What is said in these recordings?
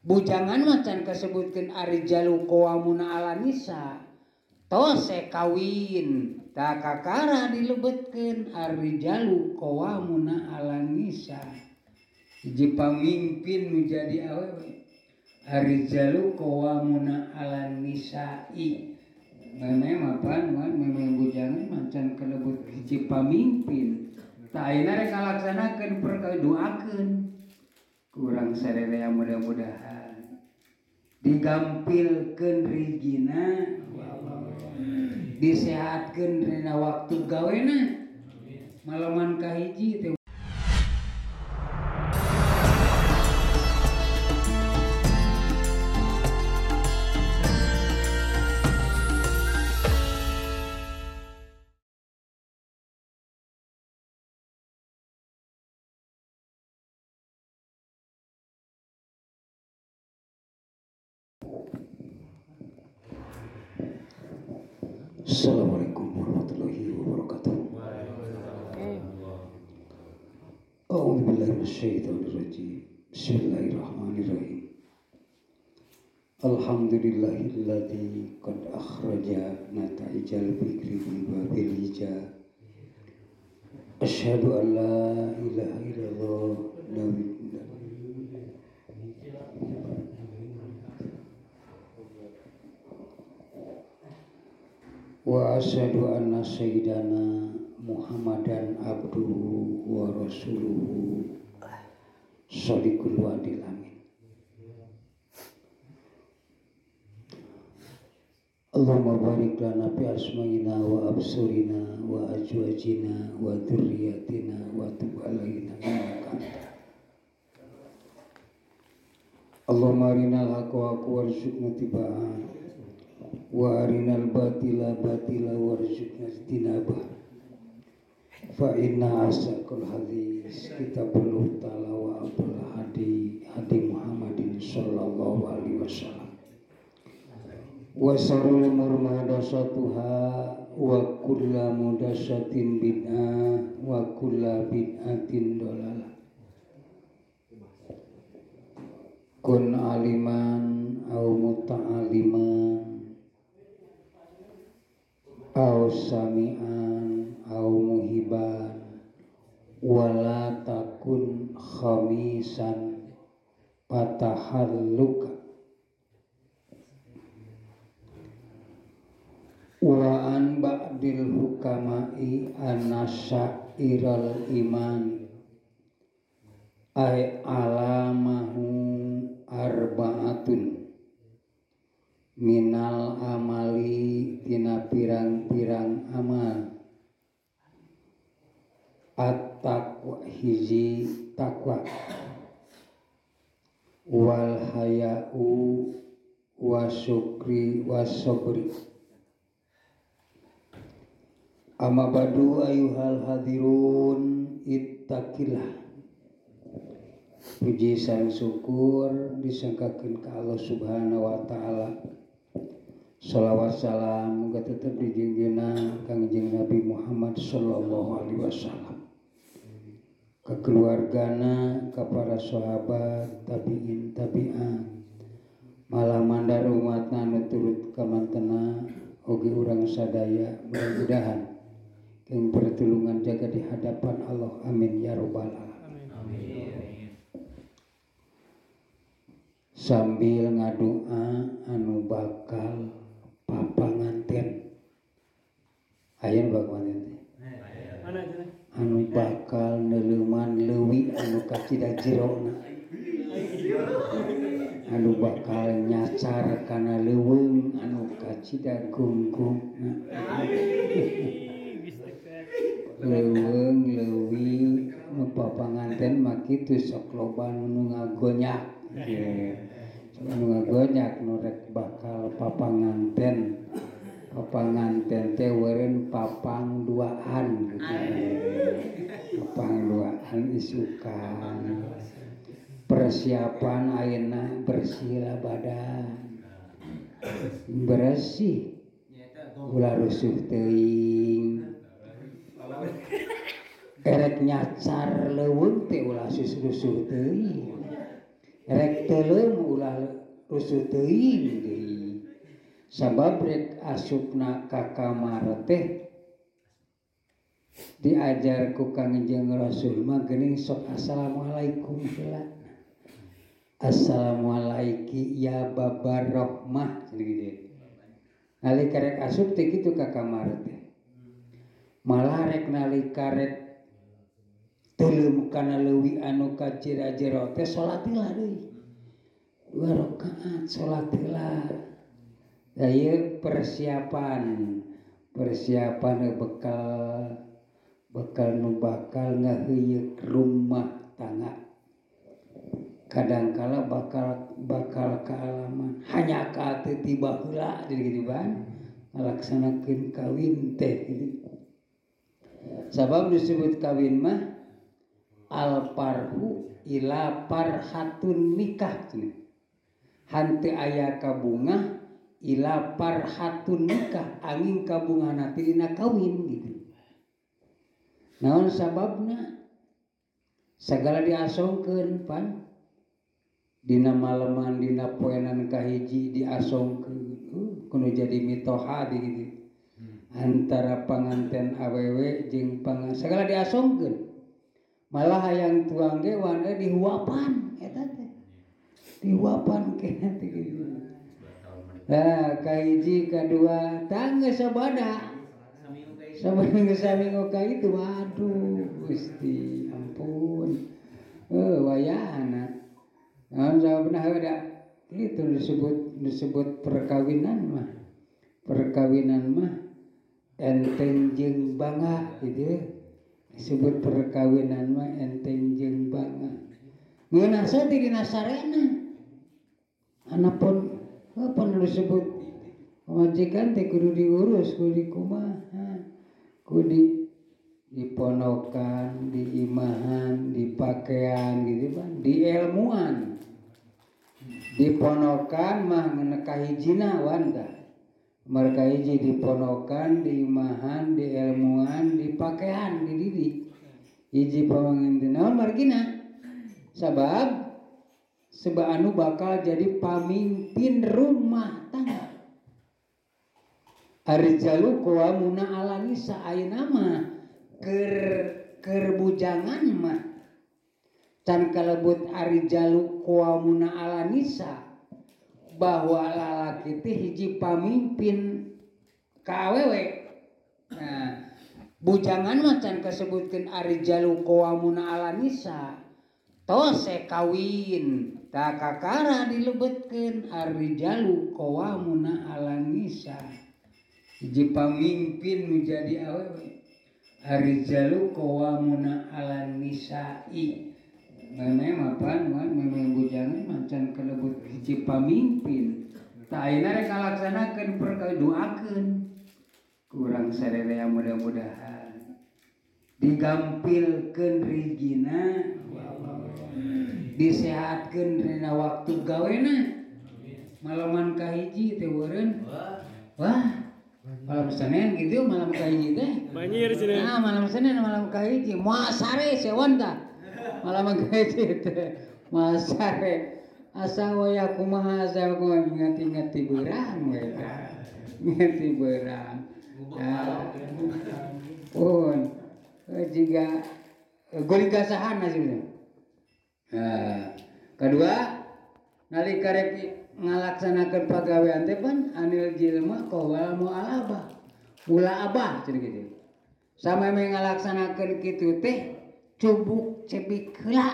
bujangan macan kasebutkeun arijalu qawamuna ala nisa tose kawin tak kakara dilebetkeun arijalu qawamuna ala nisa hiji pamimpin nu jadi awewe arijalu qawamuna ala nisa'i memang apaan memang bujangan macan kalebut hiji pamimpin tak ayeuna rek ngalaksanakeun perkara doakeun kurang sadaya mudah-mudahan digampilkeun rijina disehatkeun dina waktu gawena malaman kahiji teh. Assalamualaikum warahmatullahi wabarakatuh. A'udzu billahi minasyaitonir rajim. Bismillahirrahmanirrahim. Alhamdulillahilladzi qad akhraja nata'ijal fikri bil babil hija. Asyhadu an la ilaha illallah wa asyhadu anna sayyidana Muhammadan abduhu wa rasuluhu shadiqul wa'dil amin. Allahumma barik lana fi asma'ina wa absurina wa azwajina wa dzurriyyatina wa tub alaina innaka anta. Allahumma arinal haqqa warzuqna tibaa wa arinal batila warzuqna ijtinabah. Fa inna asaqal hadis kitabullah ta'ala wa abul hadi Muhammadin sallallahu alaihi wasallam. Wa sarul umur muhdatsatuha wa kullu muhdatsatin bid'ah wa kullu bid'atin dhalalah. Kun aliman au muta'aliman au sami'an au muhiban wala takun khamisan patahalluka wa an ba'dil hukama'i anasairal iman ay alamahu arba'atun minal amali tina pirang-pirang amal at-taqwa hiji takwa wal haya'u wa syukri wa sabri. Amma badu ayuhal hadirun ittaqillah. Puji sareng syukur disangkakeun ka Allah Subhanahu wa taala. Shalawat salam muga tetep dijunjungan Kangjeng Nabi Muhammad sallallahu alaihi wasallam. Ka keluargana, ka para sahabat, tabi'in, tabi'at. Malah mandar umatna anu turut kamantena oge urang sadaya mudah-mudahan keng pertulungan jaga di hadapan Allah. Amin ya rabbal alamin. Amin. Sambil ngadoa anu bakal papanganten ayeuna baguanen teh anu bakal neuleuman leuwih anu kacida jerona anu bakal nyacar kana leuweung anu kacida gunggungna leuweung leuwih nu papanganten mah kitu sok loba nu ngagonyak anu ngagonyak nu rek bakal papanganten teh eureun papang duaan gitu. Papang duaan isukan persiapan ayeuna bersihlah badan bersih ulah rusuh teuing erek nyacar leuweung teh ulah rusuh teuing rek teuleum ulah rusuh teuing deui sabab rek asupna ka kamar teh diajar ku Kangjeng Rasul mah geuning sok assalamualaikum heula. Assalamualaikum ya babar rahmah gitu. Nalika rek asup teh kitu ka kamar teh. Malah rek nalika rek teuleum kana leuwih anu ka jero teh salat heula deui. 2 rakaat salat heula. Da ieu persiapan bekal nu bakal ngaheuyeuk rumah tangga. Kadangkala bakal kealaman hanya ka teu tiba heula jadi gitu ban ngalaksanakeun kawin teh gitu. Sabab disebut kawin mah al parhu ila parhatun nikah cenah. Hante aya kabungah ila parhatun nikah angin kabungahna teh dina kawin gitu. Naon sababna? Sagala diasongkeun pan dina maleman dina poenan kahiji diasongkeun kudu jadi mitoha gitu antara panganten awewe jeung segala diasongkeun malah hayang tuang ge wana dihuapan eta teh dihuapan kena teh gitu. Nah kahiji kadua tangga sabada saminggu ka itu waduh Gusti ampun wayahna. Nah, sababna ada itu disebut perkawinan mah enteng jeung bangga gitu. Disebut perkawinan mah enteng jeung bangga. Ngeunah saeutik dina sarena. Anapun disebut majikan teh kudu diurus, kudu dikumaha, kudu diponokan, diimahan, dipakaian gitu kan, diilmuan. Diponokan mah kahijina wanda. Marka hiji diponokan, diimahan, diilmuan, dipakaian, dididik. Hiji pamanginten naon margina? Sabab anu bakal jadi pamimpin rumah tangga. Arijalu qawamuna 'ala nisa ayeuna mah keur bujangan mah can kalebut arijalu qawamuna 'ala nisa bahwa lalaki teh hiji pamimpin ka awewe. Nah, bujangan mah can kasebutkeun arijalu qawamuna 'ala nisa tose kawin tah kakara dilebetkeun arijalu qawamuna 'ala nisa hiji pamimpin nu jadi awewe. Arijalu qawamuna 'alan nisa'i. Memang bujangan macan kelebut hiji pamimpin. Tah ayeuna rek ngalaksanakeun perkawin doakeun. Kurang sararea mudah-mudahan digampilkeun rijina, disehatkeun dina waktu gawena. Malaman kahiji teh eureun. Wah malam Senin gitu malam kahiji teh banjir cenah. Nah malam Senin malam kahiji moal sare sewan tah malam kahiji teh moal sare asa waya kumaha asa ingat-ingat ti beurang we tah ingat ti beurang pun jiga geuling gasahan asina. Nah kadua nalika rek ngalaksanakeun pagawean teh pan anil jilma qawal mu'alabah mula abah cenah kitu. Sameme ngalaksanakeun kitu teh cubuk cebik heula.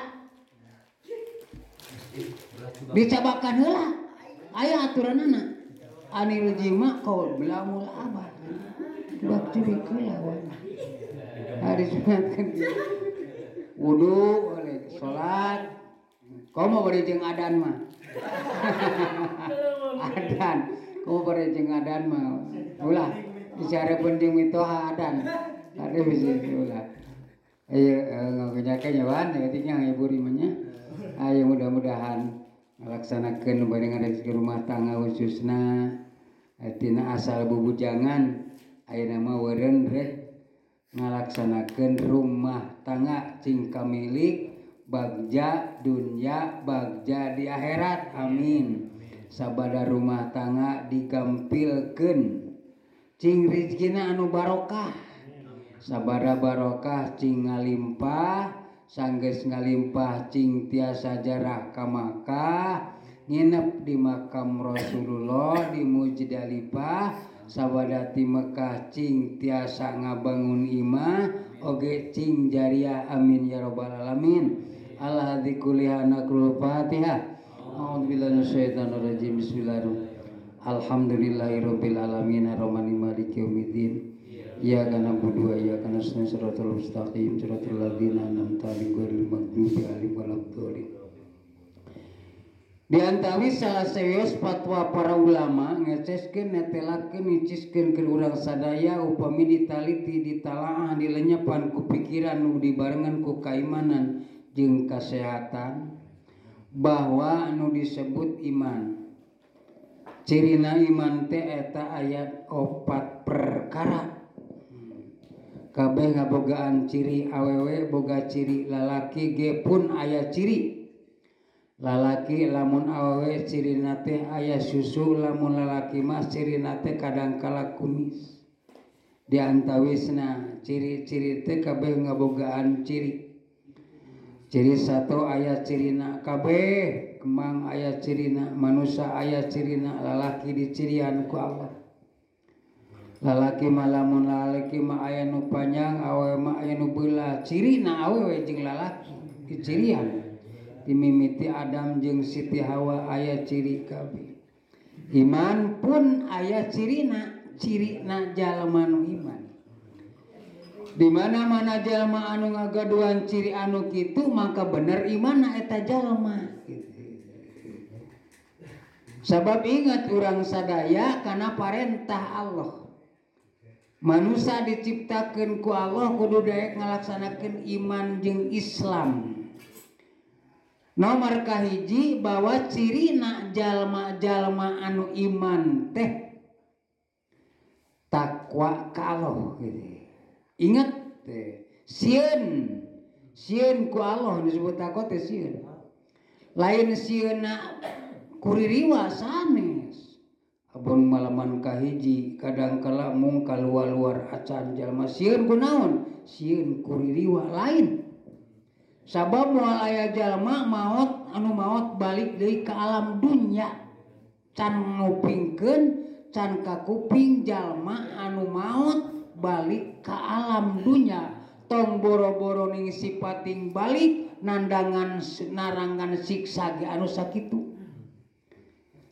Dicabakan heula. Aya aturanana. Anil jilma qawal mula abah. Cubuk cebik heula wana. Hari sunatkeun wudu oleh salat. Komo bari jeung adan mah. Adan komo bari jeung adan mah ulah dicareupkeun jeung mitoha adan ade bisa ulah ayo ngagojakeun nya wan nya ngiburi mah nya ayo mudah-mudahan ngalaksanakeun bareng rezeki rumah tangga khususna tina asal bubujangan ayeuna mah eureun rek ngalaksanakeun rumah tangga cing kamilik bagja dunya bagja di akhirat amin. Sabada rumah tangga digampilkeun cing rezekina anu barokah, sabada barokah cing ngalimpah, sanggeus ngalimpah cing tiasa jarah ka Makkah, nginep di makam Rasulullah di Muzdalifah, sabada ti Mekah cing tiasa ngabangun imah oge cing jariah amin ya rabbal alamin. Al-hadzi kullihana qul Fatihah. A'udzubillahi minasyaitonir rajim. Bismillahirrahmanirrahim. Alhamdulillahirabbil alamin arrahmanir maliki yaumiddin. Iyyaka na'budu wa iyyaka nasta'in shiratal mustaqim shiratal ladzina an'amta 'alaihim ghairil maghdubi 'alaihim waladdallin. Di antawis salah saeus fatwa para ulama ngeceskeun netelakeun niciskeun ke urang sadaya upami ditaliti ditalaah dilenyepan ku pikiran nu dibarengan ku kaimanan jeung kasehatan bahwa anu disebut iman cirina iman teh eta aya 4 perkara. Kabeh ngabogaan ciri awewe boga ciri lalaki ge pun aya ciri. Lalaki lamun awewe cirina teh aya susu, lamun lalaki mah cirina teh kadangkala kumis. Di antawisna ciri-ciri teh kabeh ngabogaan ciri. Ciri satu aya cirina kabeh, kembang aya cirina, manusia aya cirina, lalaki dicirian ku Allah. Lalaki mah lamun lalaki mah aya nu panjang, awewe mah aya nu beulah. Cirina awewe jeung lalaki dicirian. Dimimiti Adam jeung Siti Hawa aya ciri kabeh. Iman pun aya cirina, cirina jalma nu iman. Di mana-mana jalma anu ngagaduhan ciri anu kitu maka bener imanna eta jalma. Sabab ingat urang sadaya kana parentah Allah. Manusia diciptakeun ku Allah kudu daek ngalaksanakeun iman jeung Islam. Nomor kahiji bahwa cirina jalma-jalma anu iman teh takwa ka Allah gitu. Ingat teh sieun ku Allah disebut takwa teh sieun. Lain sieunna kuririwa sanes. Abon malaman kahiji kadangkala mung kaluar acan jalma sieun kunaon? Sieun kuririwa lain. Sabab moal aya jalma maot anu maot balik deui ka alam dunya. Can ngupingkeun can kakuping jalma anu maot balik ka alam dunya. Tong boro-boro ning sipating balik nandangan narangan siksa ge anu sakitu.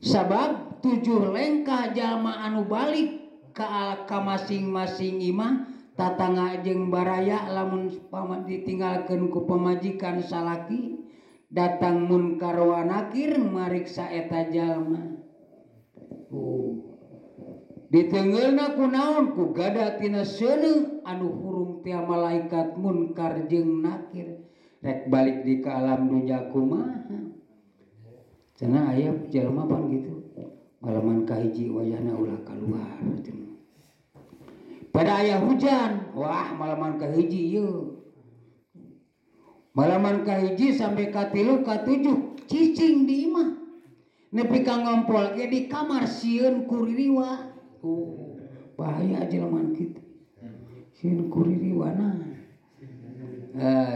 Sabab 7 lengkah jalma anu balik ka masing-masing imah tatangga jeung baraya lamun ditinggalkeun ku pamajikan salaki datang munkar wa nakir mariksa eta jalma. Ditengeulna kunaon ku gada tina seuneu anu hurung tia malaikat munkar jeung nakir rek balik di ka alam dunya kumaha. Cenah aya jalma pan gitu. Malaman kahiji wayahna ulah kaluar cenah. Pada aya hujan, wah malaman kahiji ieu. Malaman kahiji sampai ka 3 ka 7 cicing di imah. Nepi ka ngompol ge di kamar sieun kuririwa. Bahaya jelema kitu. Sieun kuririwana.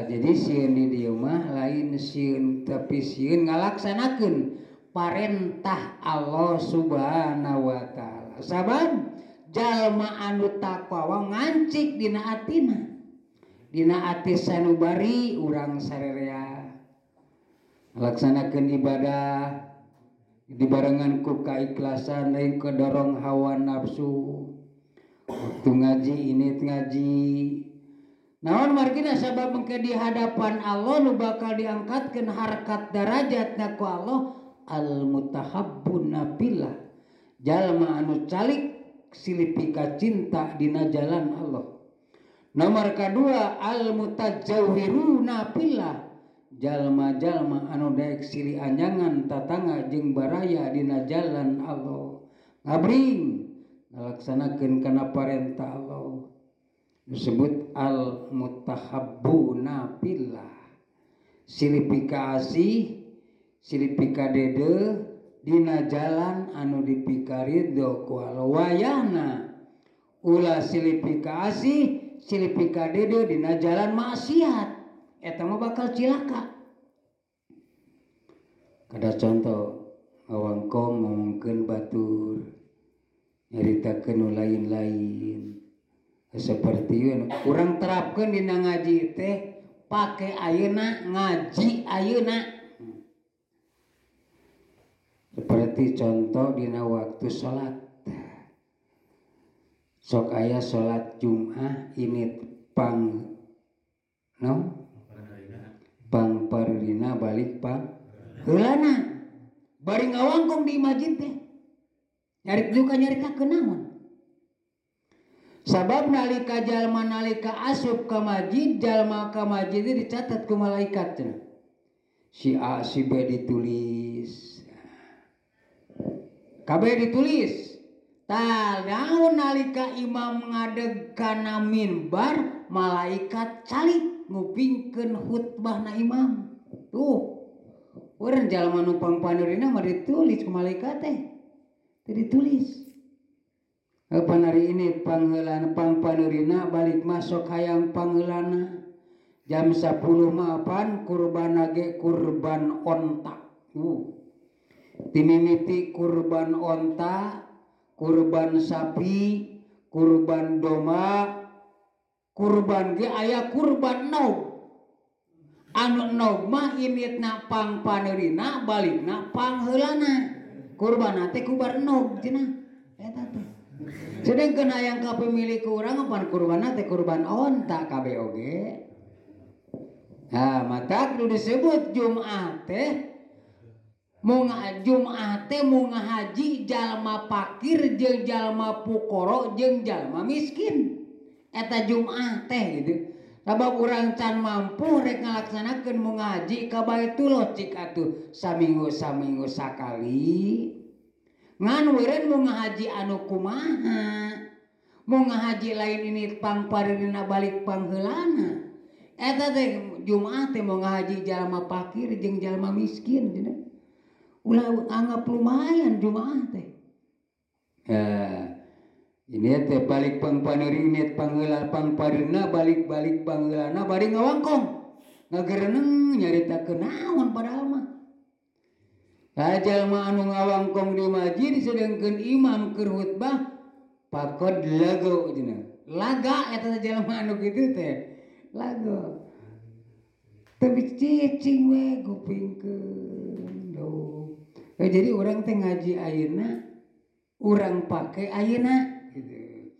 Jadi sieun di dieu mah lain sieun tapi sieun ngalaksanakeun parentah Allah Subhanahu wa taala. Sabab jalma anu takwa ngancik dina atina. Dina ati sanubari urang sarerea ngalaksanakeun ibadah dibarengan ku kaikhlasan lain kedorong hawa nafsu. Waktu ngaji ini ngaji. Naon margina sabab engke di hadapan Allah nu bakal diangkatkeun harkat darajatna ku Allah al-mutahabbuna billah. Jalma anu calik silipika cinta dina jalan Allah. Nomor kedua al-mutajawwiruna billah. Jalma-jalma anu daek silih anjangan tatangga jeung baraya dina jalan Allah. Ngabring ngalaksanakeun kana parentah Allah. Disebut al-mutahabbuna billah. silih pika asih silih pika dede dina jalan anu dipikaridho ku Allah wayahna ulah silih pika asih silih pika dede dina jalan maksiat eta mah bakal cilaka. Kada contoh ngawangkong ngomongkeun batur nyaritakeun nu lain-lain seperti urang terapkeun dina ngaji teh pake ayeuna ngaji ayeuna seperti contoh dina waktu salat sok aya salat Jumat ini pang paririna balik pang heulana bari ngawangkong di masjid teh nyarita kenaon sabab nalika jalma nalika asup ka masjid jalma ka masjid dicatat ku malaikat cenah si A si B ditulis kabeh ditulis tah naon nalika imam ngadeg kana minbar malaikat calik ngupingkeun khutbahna imam tuh urang jalma nu pangpaneurina mah ditulis ku malaikat teh ditulis panari ini pangheulana pangpaneurina balik masuk hayang pangheulana jam 10 maapan kurban ge kurban onta timimiti kurban onta kurban sapi kurban doma kurban ge aya kurban nog anu nog mah imitna pangpaneurina balikna pangheulana kurban teh kubar nog cenah eta teh sedengkeun hayang ka pemilik urang pan kurban teh kurban onta kabeh oge mata kudu disebut Jumat teh Jumat teh mun ngahaji jalma fakir jeung jalma pukoro jeung jalma miskin eta Jumat teh gitu sabab urang can mampu rek ngalaksanakeun mun ngaji ka Baitullah cik atuh saminggu sakali ngan eureun mun ngahaji anu kumaha mun ngahaji lain ini pangparirina balik pangheulana eta teh Jumat teh mun ngahaji jalma fakir jeung jalma miskin cenah ulah anggap lumayan Jumat teh ini teh balik pangpaneuri ini pangheula pangparirna balik pangheulana bari ngawangkong ngagereneng nyaritakeun naon padahal mah jalma anu ngawangkong di masjid sedengkeun imam keur khutbah pakod lago cenah laga eta jalma anu kitu teh lago tapi cicing we gupingkeun doh jadi urang teh ngaji ayeuna urang pake ayeuna gitu.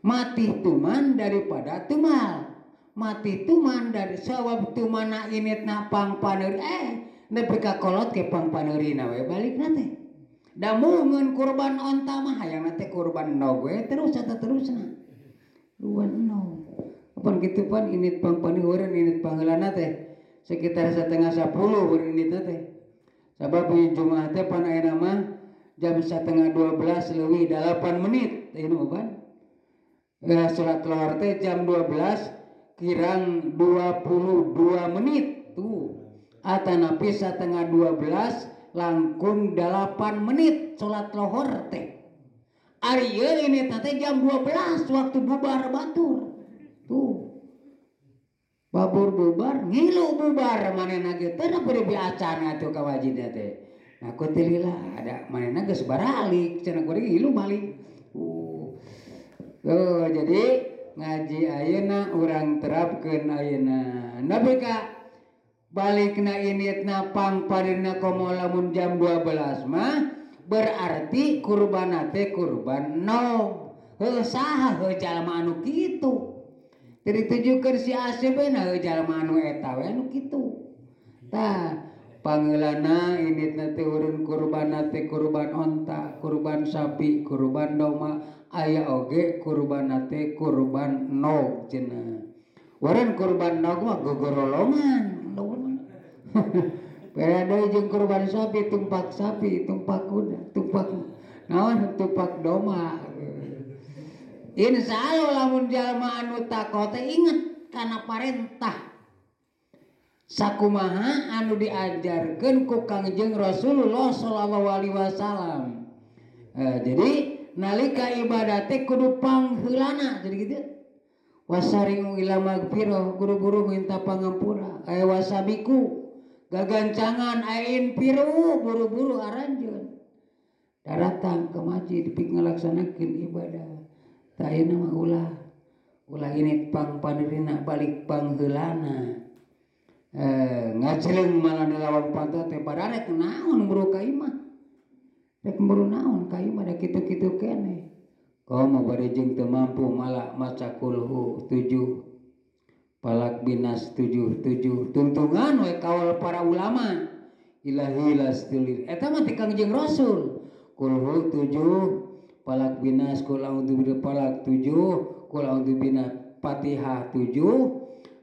Mati tuman daripada tumal mati tuman dari sawab tumana initna pangpaneuri nepi ka kolot ke pangpaneurina we balikna teh da mungeun kurban onta mah hayangna teh kurban nog we terus terusna kurban nog pan kitu pan init pangpaneureureun init pangheulana teh sekitar 9:30 beureun initna teh sabab Jumat teh pan ayeuna mah jam 11:30 leuwih 8 menit ieu mah pan salat lohor teh jam 12 kirang 22 menit tuh atanapi 11:30 langkung 8 menit salat lohor teh ari ieu ini teh jam 12 waktu bubar batur tuh babur bubar ngilu bubar manehna ge teu beureum biacana atuh ka wajibna teh aku teh lila ada manehna geus baralik cenah kuring ngilu balik jadi ngaji ayeuna urang terapkeun ayeuna nepi ka balikna initna pangparirna komo lamun jam 12 mah berarti kurban teh kurban nog saha jalma anu kitu ditujukeun si ACB na jalma anu eta we anu kitu tah pangheulana initna teh urun kurban teh kurban onta kurban sapi kurban doma aya oge kurban teh kurban nog cenah urang kurban nog mah gogorolongan beda deui jeung kurban sapi tumpak kuda tumpak naon tumpak doma insyaallah lamun jalma anu takwa teh inget kana parentah sakumaha anu diajarkeun ku Kangjeng Rasulullah sallallahu alaihi wasallam. Jadi nalika ibadah teh kudu pangheulana jadi gitu. Wasari'u ila magfirah, buru-buru minta pangampura. Wasabiku gagancangan ain piru, buru-buru aranjeun. Datang ke masjid pik ngalaksanakeun ibadah. Tah ayeuna mah ulah ini pang panirina balik pangheulana. Ngajleung malah nilawang pantot teh padahal naon buru ka imah. Rek buru naon ka imah da kitu-kitu keneh. Komo bari jeung teu mampu malah maca kulhu 7 palak binas 7 tuntungan we kawal para ulama ilahi lastulir eta mah ti Kangjeng Rasul kulhu 7 palak binas kul a'udzu palak 7 kul a'udzu binas Fatihah 7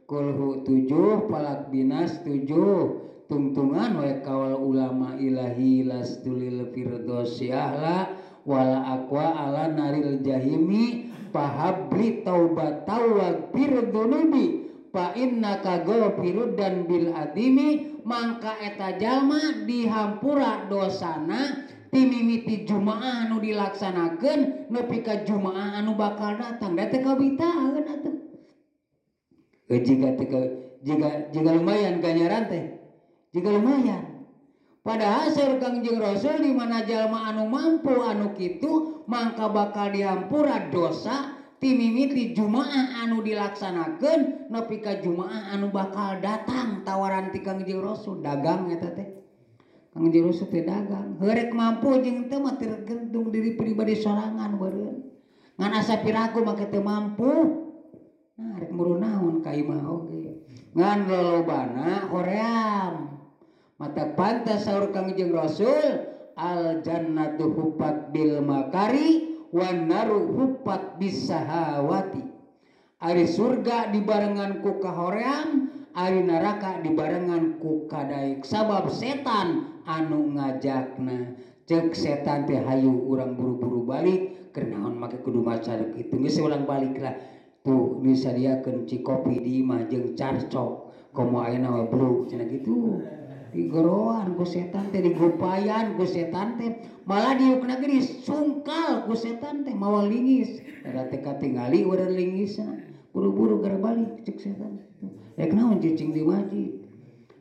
kulhu 7 palak binas 7 tuntungan we kawal ulama ilahi lastulil firdausi ahla wala aqwa ala naril jahimi fahabli taubatau waghfir dzunubi fa innaka ghafirud dan bil adimi mangka eta jalma dihampura dosana ti mimiti jumaah anu dilaksanakeun nepi ka jumaah anu bakal datang da teh kabitaeun atuh jika lumayan ganjaran teh jika lumayan. Padahal saur Kangjeng Rasul di mana jalma anu mampu anu kitu mangka bakal dihampura dosa ti mimiti jumaah anu dilaksanakeun nepi ka jumaah anu bakal datang tawaran ti Kangjeng Rasul dagang eta teh. Kangjeng Rasul teh dagang, heurek mampu jeung teu mah tergantung diri pribadi sorangan beureun. Ngan asa piraku make teu mampu. Nah, rek muru naon ka imah oge. Ngan lolobana hoream. Mata pantas saur Kangjeng Rasul al jannatu hufat bil makari wan naru hufat bisahawati. Ari surga dibarengan ku kahoream, ari neraka dibarengan ku kadaek. Sabab setan anu ngajakna. Cek setan teh hayu urang buru-buru balik keur naon make kudu maca kitu geus ulang balik lah. Tuh disadiakeun cikopi di imah jeung carcok. Komo ayeuna we bro cenah kitu. Digoroan ku setan teh digupayan ku setan teh malah diukna ge disungkal ku setan teh mawa lingis da teh katingali urang lingisna buru-buru gara balik cek setan rek naon cicing di masjid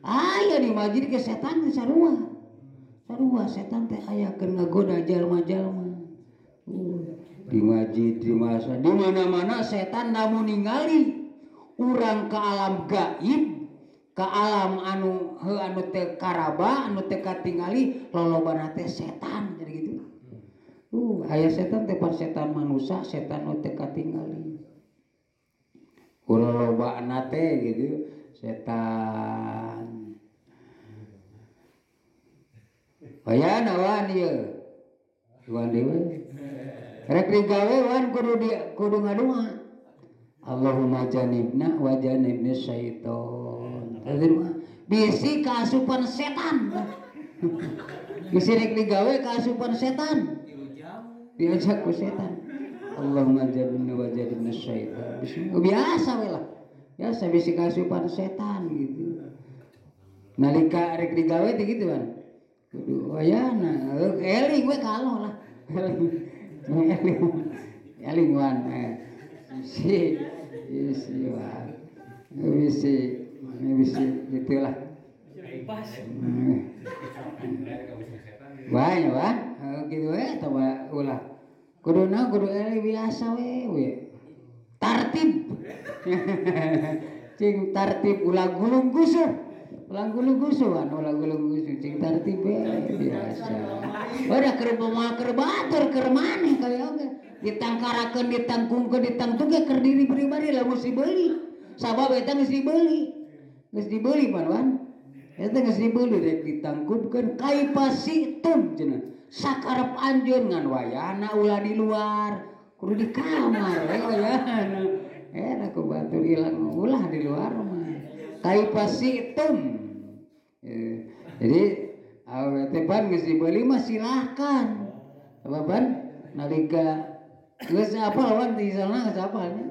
aya di masjid ke setan teh sarua setan teh aya keur ngagoda jalma-jalma di masjid di masa di mana-mana setan namun ningali urang ka alam gaib ka alam anu teh karaba anu teh katingali lolobana teh setan jadi gitu. Aya setan teh pan setan manusia setan anu teh katingali. Lolobana teh gitu setan. Bayana wan ieu. Wan dewe. Rek digawe wan kudu ngadua. Allahumma janibna wa janibna syaiton. Bisi kaasupan setan. Bisi rek digawe kaasupan setan. Diajak ku setan. Allahumma janibna wa janibna syaiton. Biasa we lah. Biasa bisi kaasupan setan gitu. Nalika rek digawe teh gitu kan. Kudu wayana eling we kaloh lah. Eling wan. Bisi wan. Bisi gitulah. Banyak wan. Gitu we coba ulah. Kudu eling biasa we. Tartib. Cing tartib ulah gulung gusuh. Ulang gulung gusuhan, cing tartib biasa. Udah keur batur keur maneh kaya oge. Ditangkarakeun ditangkungkeun ditangtung ge keur diri pribadi lah mesti beuli. Sabab eta geus dibeli. Geus dibeli pan. Eta geus dibeli rek ditangkupkeun kaipasitum cenah. Sakarep anjeun ngan wayahna ulah di luar, kudu di kamar we wayahna. Eta ku batur ilang ulah di luar mah. Kaipasitum. Jadi awet ban geus dibeli mah silahkan. Apa ban? Nalika geus apal wan di sana geus apalnya.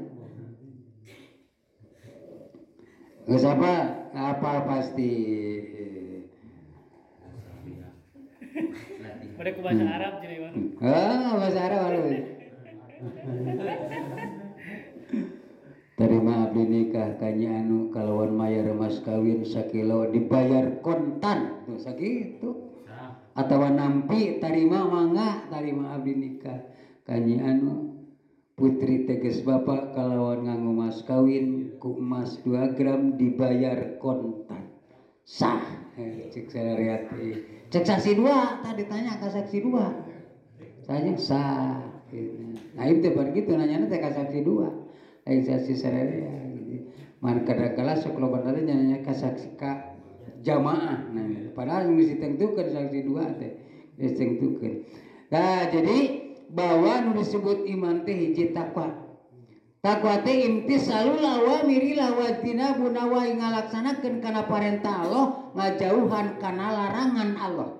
Geus apa? Apa pasti. Pada ke bahasa Arab jadi mana? Bahasa Arab halus. Terima abdi nikah kanya anu kalawan mayar mas kawin sakilo dibayar kontan tuh sakitu atawa nampi tarima mangga tarima abdi nikah kanya anu putri teges bapak kalawan nganggo mas kawin ku emas 2 gram dibayar kontan sah cek sarariat cek saksi 2 tadi tanya ke saksi 2 saja sah nah itu begitu nanya teh ke saksi 2 saksi sararea gitu. Man kadang-kala sok loba tadi nanya ka saksi ka jamaah nah padahal mesti tentukeun saksi 2 teh geus tentukeun. Nah jadi bahwa nu disebut iman teh hiji takwa. Takwa teh imtisalul awamiri lawatina bunawa ngalaksanakeun kana parentah Allah ngajauhan kana larangan Allah.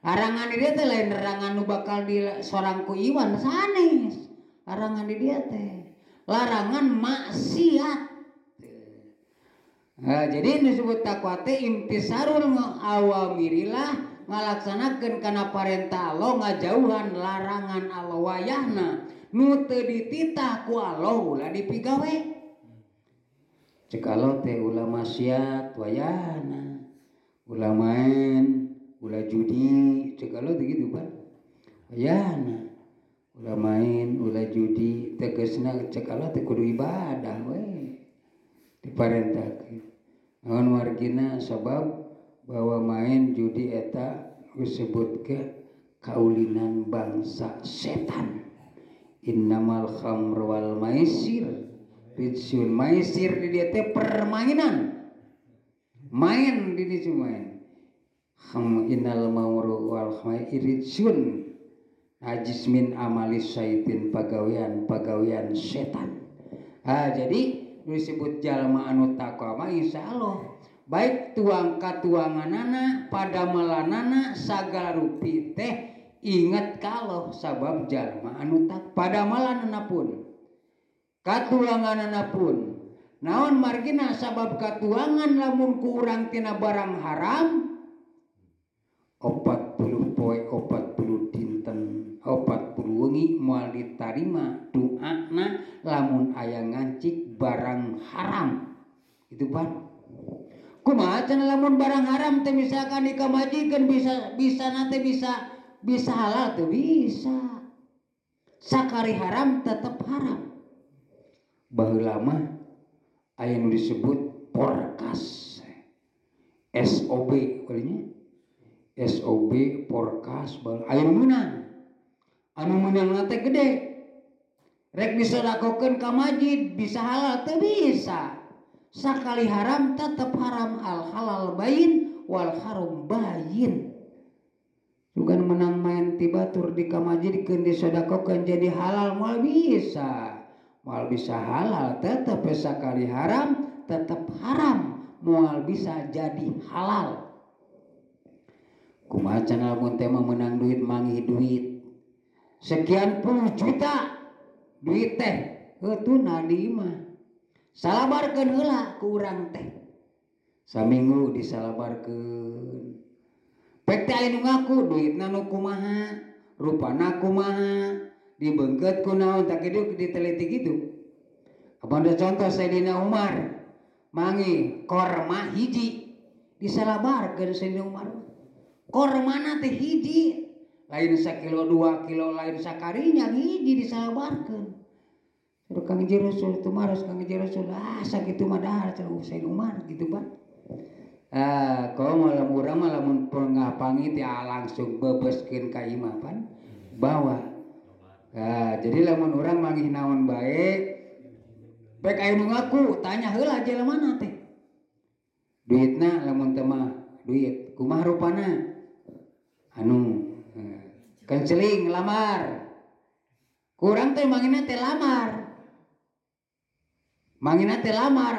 Larangan di dia teh lain larangan nu bakal di sorang ku iwan sanes. Larangan di dia teh larangan maksiat. Nah, jadi disebut takwa teh imtisarul awamirillah ngalaksanakeun kana parentah Allah ngajauhan larangan Allah wayahna nu teu dititah ku Allah ulah dipigawe. Cek Allah teh ulah maksiat wayahna, ulah main, ulah judi, cek Allah teh gitu kan. Wayahna ulah main, ulah judi, tegasna cek Allah teh kudu ibadah we. Diparentahkeun. Naon margina sabab bahwa main judi eta disebut ke kaulinan bangsa setan. Innamal khamru wal maisir. Rijsun maisir di dia teh permainan. Main di dieu main. Innal mauru wal khamru rijsun. Najis min amalis syaitin pagawean setan. Jadi disebut jalma anu takwa mah insyaallah baik tuang katuanganana pada melanana sagala rupi teh ingat kalau sabab jalma anu tak pada melanana pun katuanganana pun naon margina sabab katuangan lamun ku urang tina barang haram 40 poe 40 dinten 40 wengi moal ditarima doana lamun aya ngancik barang haram itu pan kumaha cenah lamun barang haram teh misalkan dikamajikeun bisa nate bisa halal teh bisa sakari haram tetap haram baheula mah aya nu disebut porkas SOB kalinya SOB porkas aya nu menang nate gede rek disodakokeun ka masjid bisa halal teu bisa sakali haram tetap haram al halal bayin wal haram bayin juga menang main tibatur di ka masjid keun disodakokeun jadi halal moal bisa halal tetap sakali haram tetap haram moal bisa jadi halal kumaha cenah lamun teh menang duit manggih duit sekian puluh juta duit teh heutuna di imah salabarkeun heula ku urang teh saminggu disalabarkeun pek teh aya nu ngaku duitna nu kumaha rupana kumaha dibeungkeut ku naon tak kitu diteliti kitu apanda contoh Sayyidina Umar mangi korma hiji disalabarkeun Sayyidina Umar kormana teh hiji lain sakilo 2 kilo lain sakarinya hiji disalabarkeun terus Kang Haji Rasul tumaros Kang Haji Rasul sakitu mah dahar cenah Sayyid Umar gitu Pak kau malam urang mah lamun pengapangi teh langsung bebeskeun ka imah pan bawa jadi lamun urang manggih naon bae pek aya nu ngaku tanya heula jelema teh duitna lamun teh mah duit kumaha rupana anu kenceling lamar kurang teh mangina teh lamar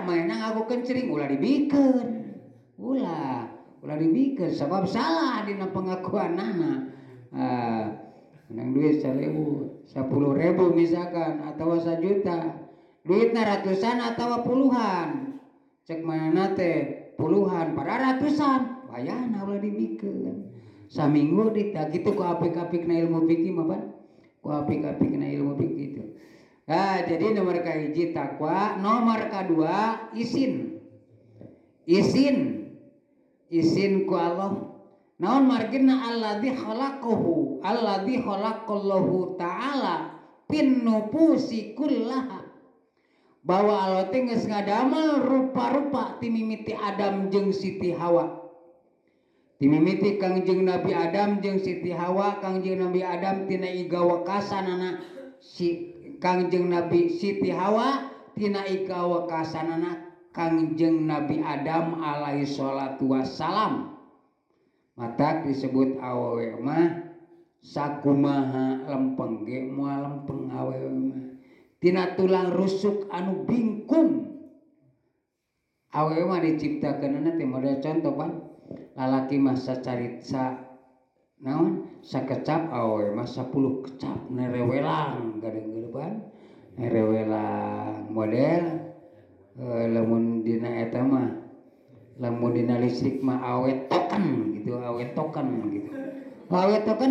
mainna ngaku kenceling ulah dibikeun ulah dibikeun sabab salah dina pengakuanana menang duit 10.000 misalkan atau 1 juta duitna ratusan atau puluhan cek mana teh puluhan pada ratusan wayahna ulah dimikeun saminggu gitu ku apik-apikna ilmu fikih mah pan ku apik-apikna ilmu fikih itu. Nah, jadi nomor kahiji takwa, nomor kedua isin ku Allah. Naon margina alladzi khalaqallahu ta'ala pin nufusi kullaha. Bahwa Allah teh geus ngadamel rupa-rupa ti mimiti Adam jeung Siti Hawa. Ti mimiti Kangjeng Nabi Adam jeung Siti Hawa, Kangjeng Nabi Adam tina iga wakasanana si Kangjeng Nabi Siti Hawa tina iga wakasanana Kangjeng Nabi Adam alaihi salatu wassalam. Matak disebut awewe mah sakumaha lempeng ge moal lempeng awewe mah tina tulang rusuk anu bingkung. Awewe mah diciptakeunana teh model contoh pan lalaki mah sacarita naon sakecap awewe mah 10 kecap nerewelang gadeng-gadeng nerewelang model lamun dina eta mah lamun dina listrik mah awet token gitu awet token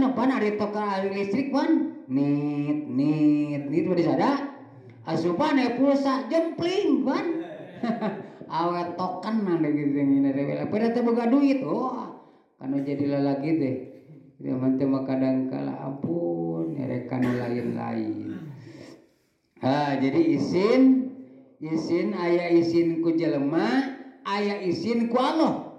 apa ari token ari listrik pan nit udah sada asupan pulsa jempling pan awet token anda gitu ngene rewel pada teh boga duit kana jadi lalaki teh zaman teh mah kadang kala ampun nyerekan lain-lain. Jadi isin aya isin ku jelema aya isin ku Allah.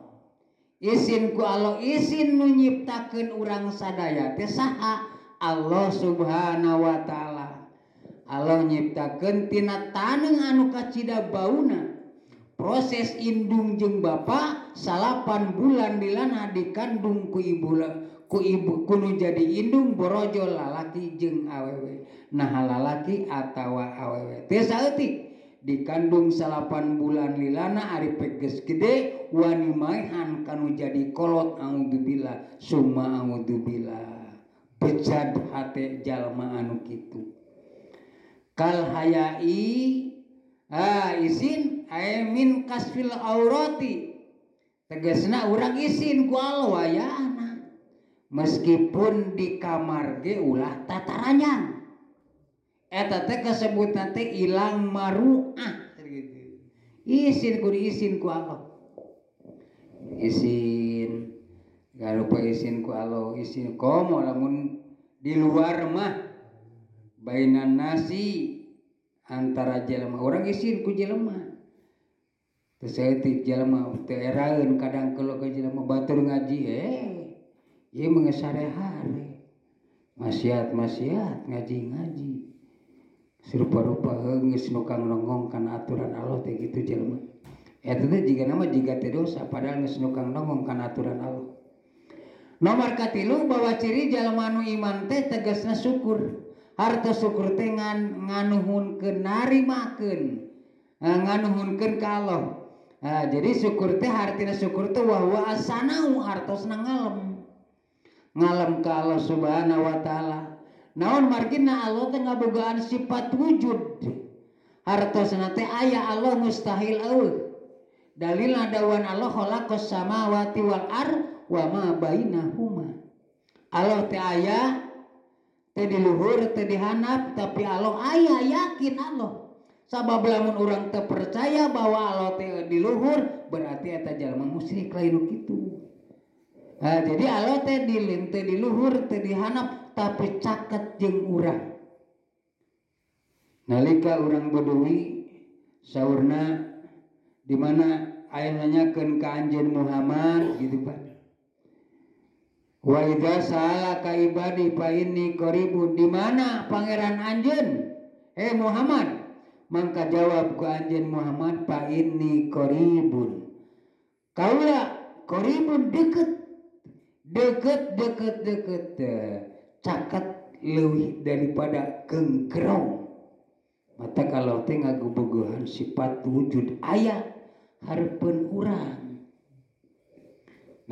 Isin ku Allah isin nu nyiptakeun urang sadaya teh saha? Allah Subhanahu wa taala. Allah nyiptakeun tina taneuh anu kacida bauna. Proses indung jeung bapa 8 bulan dilana dikandung ku ibu kudu jadi indung borojol lalaki jeung awewe. Nah lalaki atawa awewe teh saeutik dikandung 8 bulan lilana ari peges gede wani maehan kanu jadi kolot audzubillah summa audzubillah bejad hate jalma anu kitu kal hayai isin min kasfil aurati tegasna urang isin ku Allah wayahna meskipun di kamar ge ulah tataranyang eta teh kasebutna teh ilang maruah gitu. Isin ku Allah. Isin gak lupa isin ku Allah, isin komo lamun di luar mah bainan nasi antara jelema orang isin ku jelema. Terus saya ti jelema teu eraeun kadang kalau ke jelema batur ngaji ieu mah sare-hare. Maksiat ngaji. Serupa-rupa geus nu kang nongong kana aturan Allah teh kitu jelema. Eta teh jiga nama jiga teh dosa padahal geus nu kang nongong kana aturan Allah. Nomor katilu bahwa ciri jalma nu iman teh tegasna syukur. Harta syukur teh nganuhunkeun narimakeun. Nganuhunkeun ka Allah. Jadi syukur teh hartina syukur teh wa asanau hartosna ngalem ka Allah Subhanahu wa taala. Naon margina Allah teh ngabogaan sifat wujud. Hartosna teh aya Allah mustahil eueuh. Dalilna dawan Allah khalaqas samawati wal ard wa ma bainahuma. Allah teh aya teh di luhur teh di handap tapi Allah aya yakin Allah. Sabab lamun urang teu percaya bahwa Allah teh di luhur berarti eta jalma musyrik lain kitu. Jadi Allah teh di luhur teh di handap tapi caket jeung urang. Nalika urang Badui saurna di mana aya nanyakeun ka anjeun Muhammad gitu Pak. Wa idza sa'alaka ibadi fa inni qaribun di mana pangeran anjeun? Muhammad. Mangka jawab ku anjeun Muhammad fa inni qaribun. Kaula qaribun deket caket leuwih daripada genggerong. Mata kalau teh ngagubogohan sifat wujud aya hareupeun urang.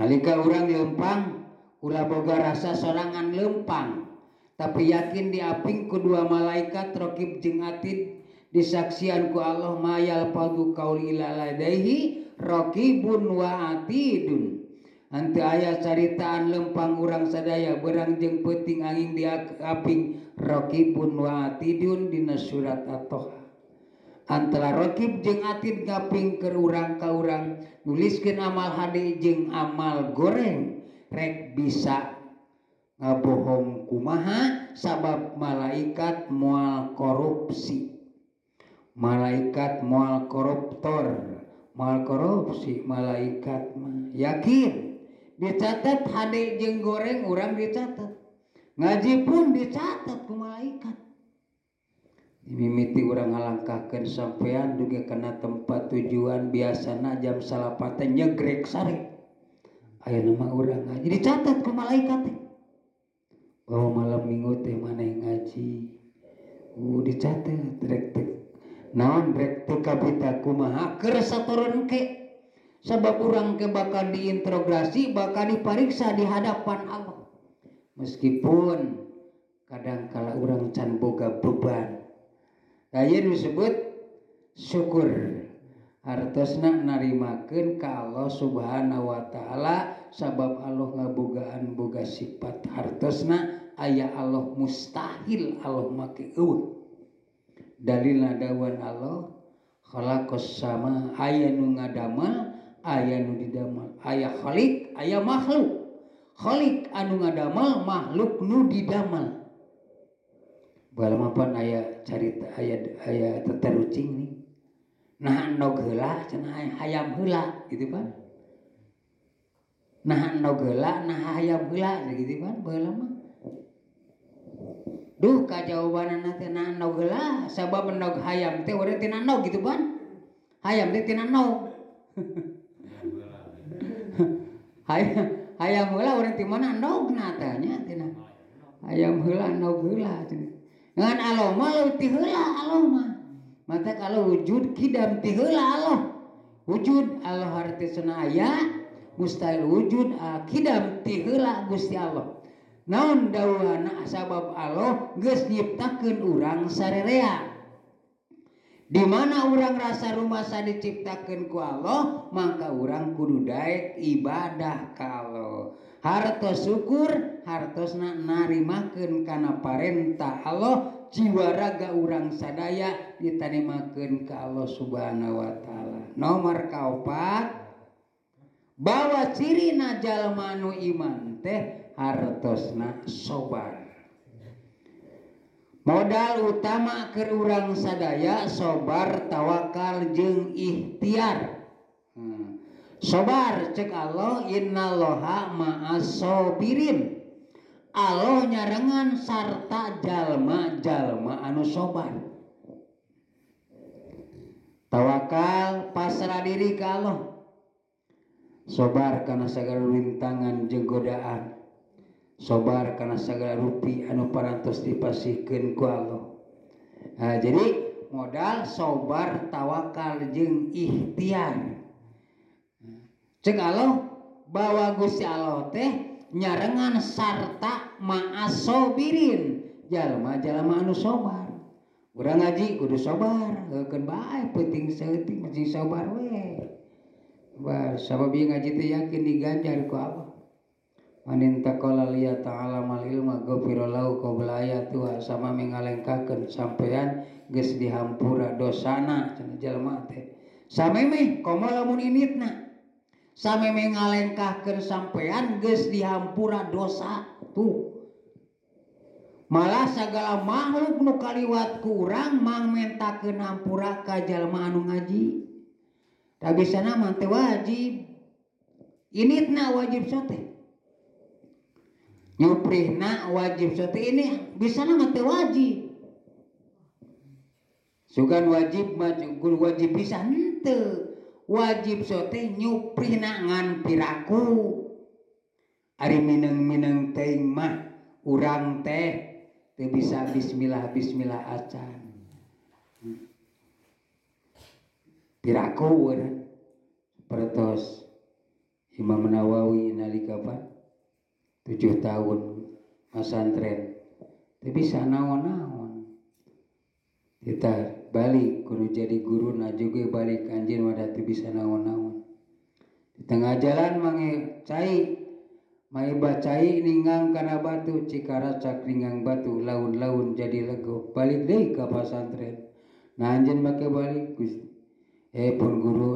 Nalika urang leumpang ulah boga rasa sorangan leumpang tapi yakin diaping ku dua malaikat raqib jeung atid disaksian ku Allah mayal padu qauli ladaihi raqibun wa atidun. Henteu aya caritaan lempang urang sadaya berang jeung peuting angin di aping raqibun wa atidun dina surat at-Toha. Antara raqib jeung atid ngaping keur urang ka urang nuliskeun amal hade jeung amal goreng rek bisa ngabohong kumaha sabab malaikat moal korupsi. Malaikat moal koruptor, moal korupsi malaikat mah yakin dicatat hade jeung goreng urang dicatat. Ngaji pun dicatat ku malaikat. Mimiti urang ngalangkahkeun sampean dugi kana tempat tujuan biasana jam 3 nyegrek sare. Ayeuna mah urang ngaji dicatat ku malaikat teh. Bahwa malam minggu teh maneh ngaji. Dicatat rek teh. Naon rek teu kabita kumaha keur satoreun ke. Sabab urang ke bakal diinterogasi, bakal dipariksa di hadapan Allah. Meskipun kadang kala urang can boga beban. Aya disebut syukur. Hartosna narimakeun ka Allah Subhanahu wa taala sabab Allah ngabogaan boga sifat hartosna aya Allah mustahil Allah make eueuh. Dalilna dawan Allah khalaqas sama aya nu ngadamal aya nu didamal aya khaliq aya makhluk. Khaliq anu ngadamal makhluk nu didamal. Balamapan aya carita aya tetarucing nih. Nah nog heula cenah hayam heula gitu kan. Nah nog heula nah hayam heula gitu kan baheula mah. Duh kajawabanana teh nah nog heula sabab nog hayam teh urang tina nog gitu kan. Hayam teh tina nog. Hayam heula urang ti mana nogna teh nya tina. Hayam heula nog heula cenah. Ngan Allah mah leuwih ti heula Allah mah. Mata kalau wujud kidam ti heula Allah. Wujud Allah hartosna aya, mustahil wujud kidam ti heula Gusti Allah. Naon dawuhna sabab Allah geus nyiptakeun urang sarerea. Di mana urang rasa rumasa diciptakeun ku Allah, maka urang kudu daek ibadah ka Allah. Hartos syukur, hartosna narimakeun kana parentah Allah, jiwa raga urang sadaya ditanimakeun ka Allah Subhanahu wa taala. Nomor kaopat, bahwa cirina jalma nu iman teh hartosna sabar. Modal utama keur urang sadaya sabar, tawakal jeung ikhtiar. Sabar cek Allah innallaha ma'as sabirin. Allah nyarengan sarta jalma-jalma anu sabar. Tawakal pasrah diri ka Allah. Sabar kana sagala rintangan jeung godaan. Sabar kana sagala rupi anu parantos dipasihkeun ku Allah. Nah, jadi modal sabar, tawakal jeung ikhtiar. Cek Allah bahwa Gusti Allah teh nyarengan sarta ma'asobirin jalma-jalma anu sabar. Urang ngaji kudu sabar, heukeun bae penting saeutik mesti sabar we. Sabab ieu ngaji teh yakin diganjar ku Allah. Manin taqala liya ta'ala mal ilma ghafira lahu qabla ayatu sama mengalengkakeun sampean geus dihampura dosana cenah jalma teh. Samemeh komo lamun initna. Samemeh ngalengkahkeun sampean geus dihampura dosa tuh. Malah sagala makhluk nu kaliwat ku urang mang mentakeun hampura ka jalma anu ngaji. Da bisana mah teh wajib. Initna wajib sote. Nyuprihna wajib sote ini bisana mah teh wajib. Sugan wajib mah wajib bisa henteu. Wajib sote nyuprihna ngan piraku. Ari mineng-mineng teuing mah urang teh teu bisa bismillah acan. Piraku urang. Pertos Imam Nawawi nalika 7 tahun masantren teu bisa naon-naon. Kita balik kudu jadi guru na juga balik anjeun mah teu bisa naon-naon. Di tengah jalan mange cai mai bacai ninggang kana batu cikara cak ninggang batu laun-laun jadi lego balik deui ka pasantren. Nah anjeun make balik Gusti. Pun guru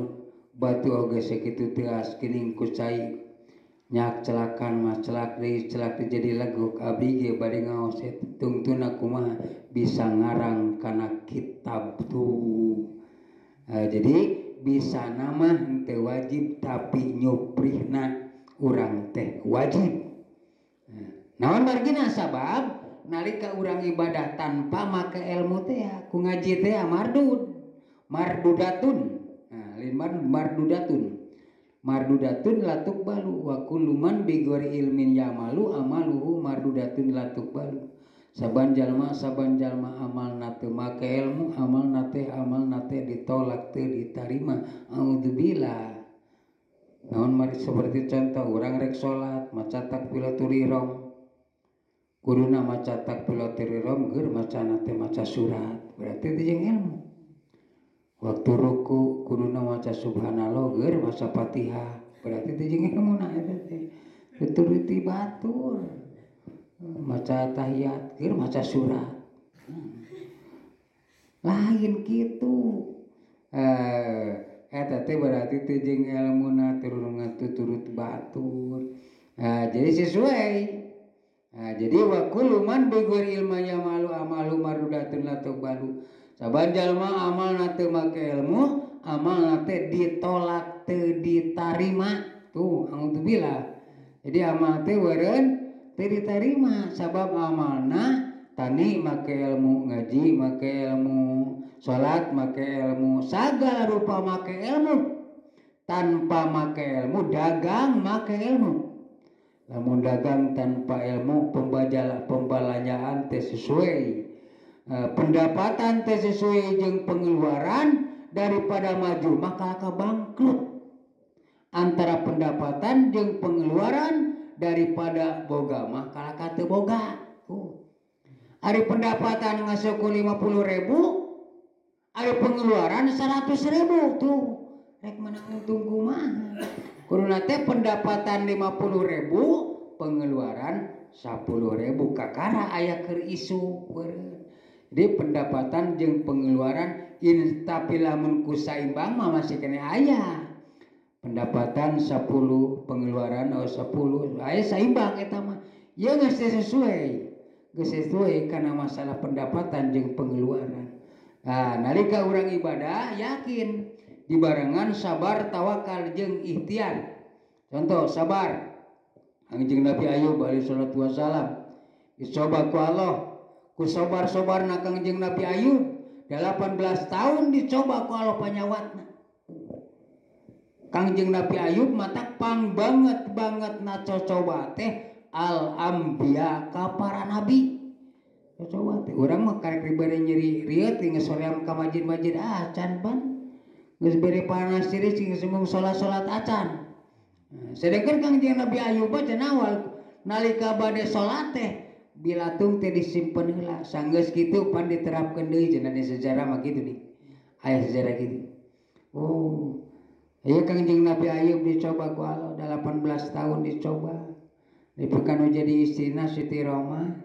batu oge sakitu teu as geuning ku cai nyak celakan mah celak deui jadi lego abdi ge bade ngaos tungtuna kumaha bisa ngarang kana kitab tuh. Jadi bisa nama teu wajib tapi nyuprihna urang teh wajib. Naon margina sabab nalika urang ibadah tanpa make ilmu teh ku ngaji teh mardudatun. Lain mardudatun latuk balu wa kullu man bi ghairi ilmin yamalu amaluhu mardudatun latuk balu. Saban jalma amalna teu make ilmu amalna teh ditolak teu ditarima. Auzubillah. Naon mari seperti contoh urang rek salat maca takbiratul ihram kuduna maca takbiratul ihram geur macana teh maca surat berarti teh jeung ilmu. Waktu ruku kuduna maca subhanallah geur maca Fatihah berarti teh jeung ilmu na eta teh tuturti batur maca tahiyat geur maca surat lain kitu. Eta teh berarti teu jeung ilmuna turun ngatuturut batur. Jadi sesuai. Jadi wa kullu man bi ghairi ilma yamalu amalu mardudatun la tuqbalu. Saban jalma amalna teu make ilmu, amalna teh ditolak teu ditarima. Tuh, alhamdulillah. Jadi amal teh eureun teu ditarima sabab amalna tani make ilmu, ngaji make ilmu, salat make ilmu, sagala rupa make ilmu. Tanpa make ilmu dagang make ilmu. Lamun dagang tanpa ilmu pembelanjaan teh sesuai, pendapatan teh sesuai jeung pengeluaran daripada maju maka akan bangkrut. Antara pendapatan jeung pengeluaran daripada boga maka akan teu boga. Ari pendapatan ngasuku 50.000, ari pengeluaran 100.000 tuh. Rek menang untung kumaha. Kuduna teh pendapatan 50.000, pengeluaran 10.000 kakara aya keur isu. Jadi pendapatan jeung pengeluaran tapi lamun ku saimbang mah masih kene aya. Pendapatan 10, pengeluaran 10, aya saimbang eta mah. Ya geus sesuai karena masalah pendapatan jeung pengeluaran. Nalika urang ibadah yakin dibarengan sabar tawakal jeung ikhtiar. Contoh sabar anjeun Nabi Ayub alaihi salatu wasalam dicoba ku Allah ku sabar-sabarna kangjeng Nabi Ayub 18 tahun dicoba ku Allah panyawatna. Kangjeng Nabi Ayub mata pang banget na cocoba teh al-anbiya ka para nabi. Coba teh urang mah karek ribere nyeri rieu teh ngesoream ka masjid-masjid acan pan. Geus bere panas diri sing sembung salat acan. Sedengkeun Kangjeng Nabi Ayub cenah awal nalika bade salat teh bilatung teh disimpen heula. Sanggeus kitu pan diterapkeun deui cenah di sejarah mah kitu nih. Aya sejarah kitu. Ieu Kangjeng Nabi Ayub dicoba ku Allah 18 tahun dicoba. Dipekanu jadi istrina Siti Rohmah.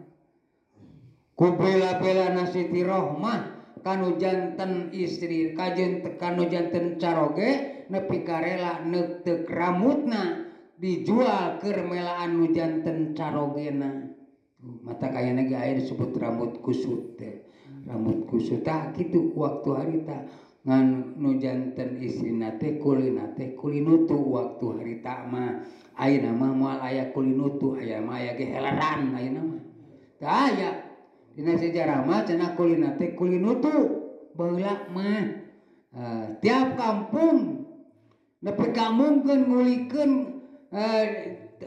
Ku bela-belana Siti Rohmah kanu janten istri kanu janten caroge nepi karela neuteuk rambutna dijual keur melaan nu janten carogena. Mata kayana ge aya disebut rambut kusut teh. Rambut kusut tah kitu waktu harita ngan nu janten istrina teh kulina teh kulinutu waktu harita mah. Ayeuna mah moal aya kulinutu aya mah aya ge heleran ayeuna mah. Teu aya dina sejarah mah cenah kulina teh kulinutu baheula mah. Tiap kampung nepi ka mungkeun ngulikeun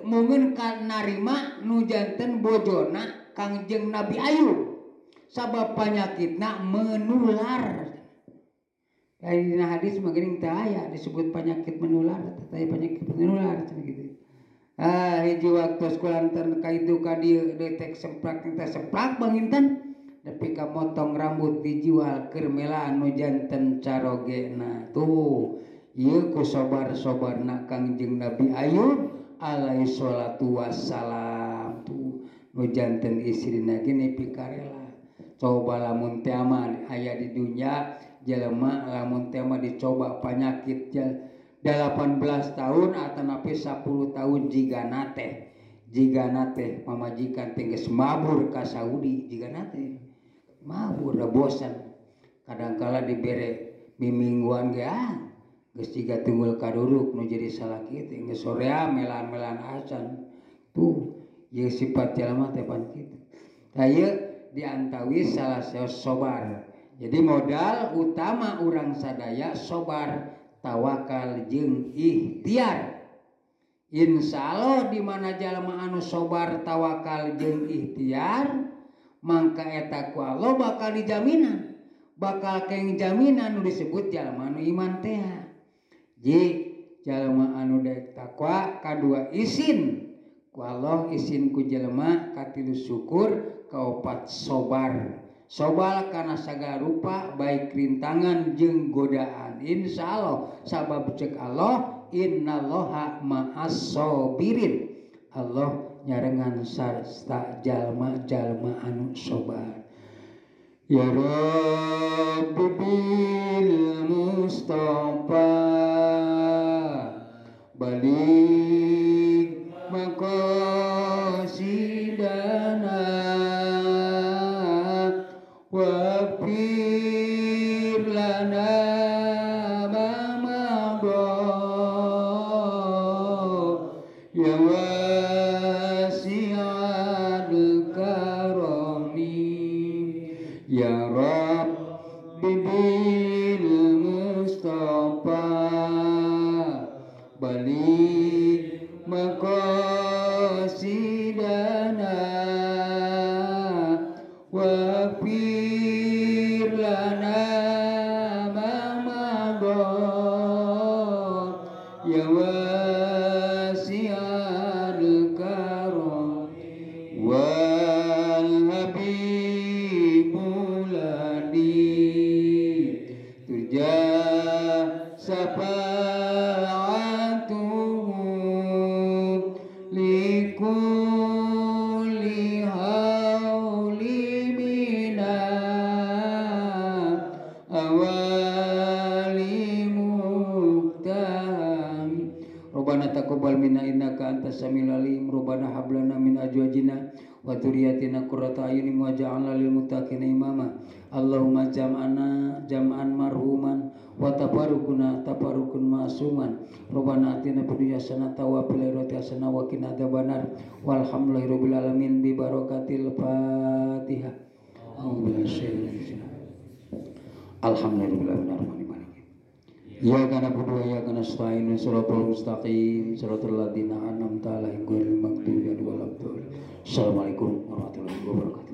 mungeun ka narima nu janten bojona Kangjeng Nabi Ayub sabab panyakitna menular. Dina hadis mah geuning teu aya disebut penyakit menular, tetapi penyakit menular cenah kitu. Hiji waktu sekolah enten ka itu ka dieu detek semplak teh semplak banginten tapi ka motong rambut dijual keur mela anu janten carogena tuh ieu ku sobar-sobarna Kangjeng Nabi Ayub alaihi salatu wassalam tuh nu janten istrina ge nepi karela coba lamun teh mah aya di dunya jelema lamun teh mah dicoba penyakit 18 tahun atau napi 10 tahun jigana teh pamajikan teh geus mabur ka Saudi jigana teh mabur da bosan kadangkala dibere mimingguan ge geus jiga tunggul kaduruk nu jadi salaki teh geus sorea melan-melan acan tuh ieu sifat jalma teh pan kitu tah ieu diantawi salah sobar jadi modal utama urang sadaya sobar tawakal jeung ikhtiar. Insya Allah di mana jalma anu sobar tawakal jeung ikhtiar mangka eta ku Allah bakal dijaminan bakal keng jaminan nu disebut jalma anu iman teh ji jalma anu daek takwa kadua izin ku Allah izin ku jalma katilu syukur kaopat sobar kana sagala rupa baik rintangan jeung godaan insyaallah sabab cek Allah innallaha ma'as sabirin Allah nyarengan sarta jalma-jalma anu sobar ya Rabbi bil Mustafa balik maqasidana wafir lana ya wasi'al karami ya Rabbi bil Mustafa balik maqasidana wafir lana ma madha ya wasi'al karam wal habibul ladhi turja syafa'atuhu likulli hauli minna awali muqtam Rabbana taqabbal minna innaka antas samiul alim Rabbana hab lana min azwajina wa dzurriyyatina qurrata a'yunin waj'alna lil muttaqina imama Allahumma jam'ana jam'an marhuman wa tafarruquna tafarruqun ma'suman Rabbana atina fid dunya hasanatan wa fil akhirati hasanatan wa qina adzabannar walhamdulillahi rabbil alamin bi barakatil Fatihah. Alhamdulillahirabbil iyyaka na'budu wa iyyaka nasta'in shiratal mustaqim shiratal ladzina an'amta 'alaihim ghairil maghdubi 'alaihim waladdallin. Assalamualaikum warahmatullahi wabarakatuh.